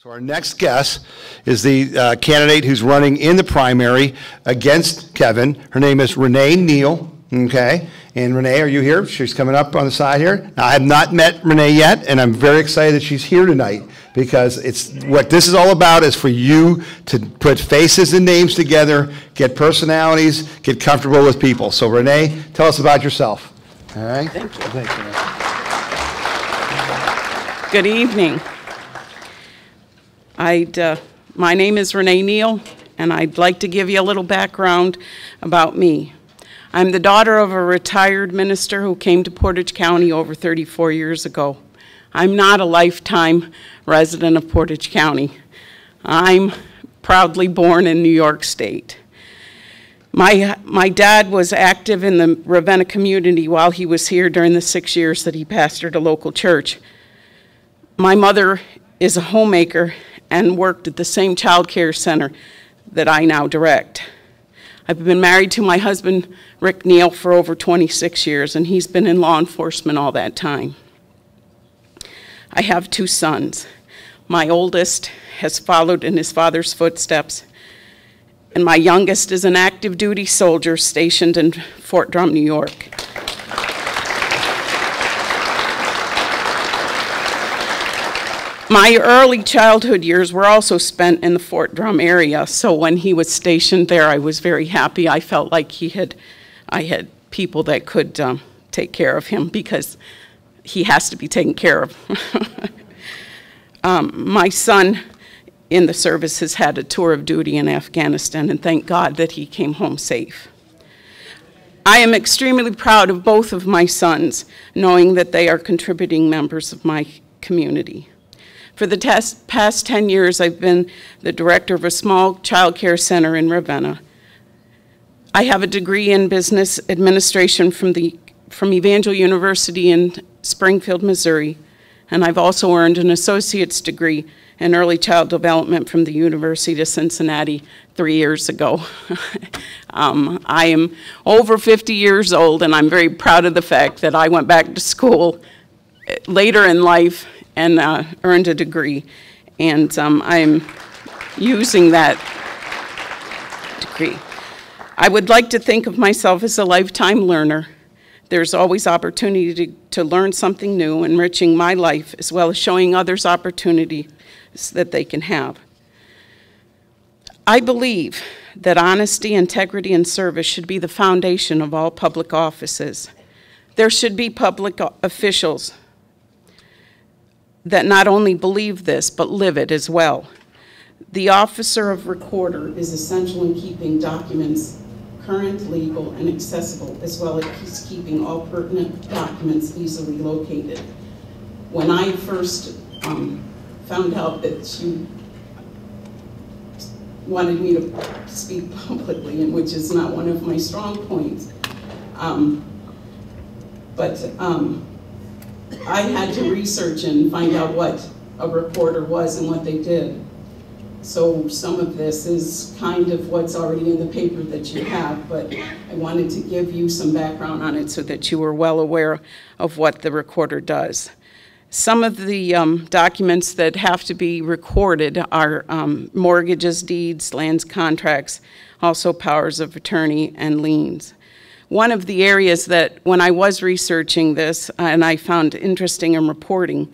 So our next guest is the candidate who's running in the primary against Kevin. Her name is Renee Neal, okay? And Renee, are you here? She's coming up on the side here. Now, I have not met Renee yet, and I'm very excited that she's here tonight because it's what this is all about is for you to put faces and names together, get personalities, get comfortable with people. So Renee, tell us about yourself. All right? Thank you. Thank you. Good evening. My name is Renee Neal, and I'd like to give you a little background about me. I'm the daughter of a retired minister who came to Portage County over 34 years ago. I'm not a lifetime resident of Portage County. I'm proudly born in New York State. My dad was active in the Ravenna community while he was here during the 6 years that he pastored a local church. My mother is a homemaker and worked at the same child care center that I now direct. I've been married to my husband, Rick Neal, for over 26 years, and he's been in law enforcement all that time. I have 2 sons. My oldest has followed in his father's footsteps, and my youngest is an active duty soldier stationed in Fort Drum, New York. My early childhood years were also spent in the Fort Drum area, so when he was stationed there, I was very happy. I felt like I had people that could take care of him because he has to be taken care of. My son in the service has had a tour of duty in Afghanistan, and thank God that he came home safe. I am extremely proud of both of my sons, knowing that they are contributing members of my community. For the past 10 years, I've been the director of a small child care center in Ravenna. I have a degree in business administration from Evangel University in Springfield, Missouri, and I've also earned an associate's degree in early child development from the University of Cincinnati 3 years ago. I am over 50 years old, and I'm very proud of the fact that I went back to school later in life and earned a degree, and I'm using that degree. I would like to think of myself as a lifetime learner. There's always opportunity to learn something new, enriching my life, as well as showing others opportunities that they can have. I believe that honesty, integrity, and service should be the foundation of all public offices. There should be public officials that not only believe this, but live it as well. The officer of recorder is essential in keeping documents current, legal, and accessible, as well as keeping all pertinent documents easily located. When I first found out that you wanted me to speak publicly, and which is not one of my strong points, I had to research and find out what a recorder was and what they did. So some of this is kind of what's already in the paper that you have, but I wanted to give you some background on it so that you were well aware of what the recorder does. Some of the documents that have to be recorded are mortgages, deeds, lands, contracts, also powers of attorney and liens. One of the areas that, when I was researching this, and I found interesting in reporting,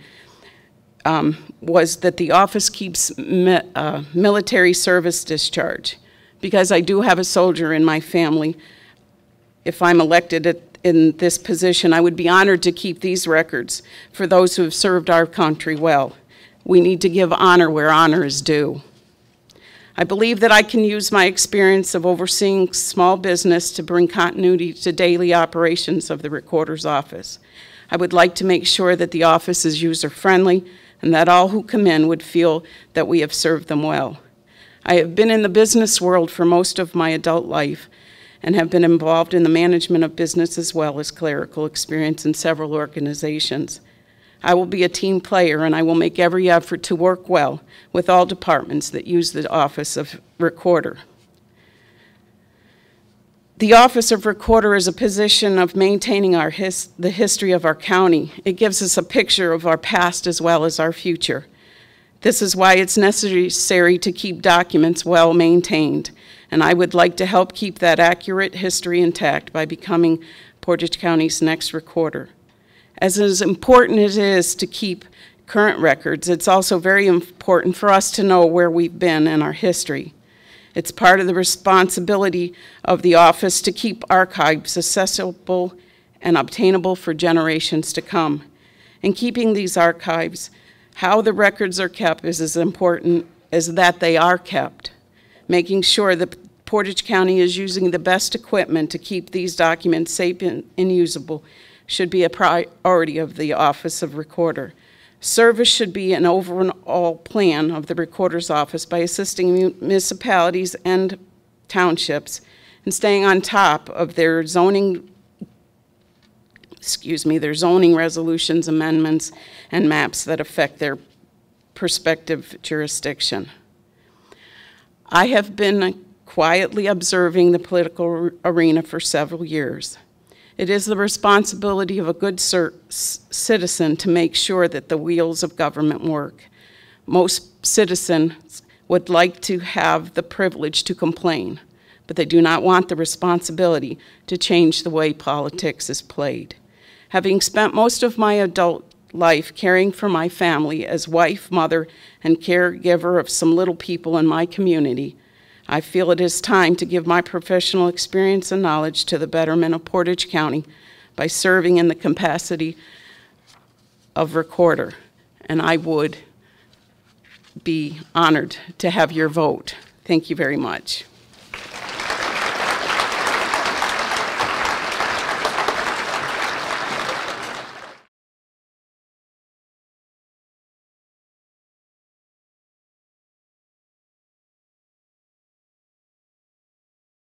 was that the office keeps military service discharge. Because I do have a soldier in my family, if I'm elected in this position, I would be honored to keep these records for those who have served our country well. We need to give honor where honor is due. I believe that I can use my experience of overseeing small business to bring continuity to daily operations of the recorder's office. I would like to make sure that the office is user-friendly and that all who come in would feel that we have served them well. I have been in the business world for most of my adult life and have been involved in the management of business as well as clerical experience in several organizations. I will be a team player, and I will make every effort to work well with all departments that use the office of recorder. The office of recorder is a position of maintaining the history of our county. It gives us a picture of our past as well as our future. This is why it's necessary to keep documents well maintained, and I would like to help keep that accurate history intact by becoming Portage County's next recorder. As important as it is to keep current records, it's also very important for us to know where we've been in our history. It's part of the responsibility of the office to keep archives accessible and obtainable for generations to come. In keeping these archives, how the records are kept is as important as that they are kept. Making sure that Portage County is using the best equipment to keep these documents safe and usable should be a priority of the Office of Recorder. Service should be an overall plan of the Recorder's Office by assisting municipalities and townships in staying on top of their zoning resolutions, amendments, and maps that affect their prospective jurisdiction. I have been quietly observing the political arena for several years. It is the responsibility of a good citizen to make sure that the wheels of government work. Most citizens would like to have the privilege to complain, but they do not want the responsibility to change the way politics is played. Having spent most of my adult life caring for my family as wife, mother, and caregiver of some little people in my community, I feel it is time to give my professional experience and knowledge to the betterment of Portage County by serving in the capacity of recorder, and I would be honored to have your vote. Thank you very much.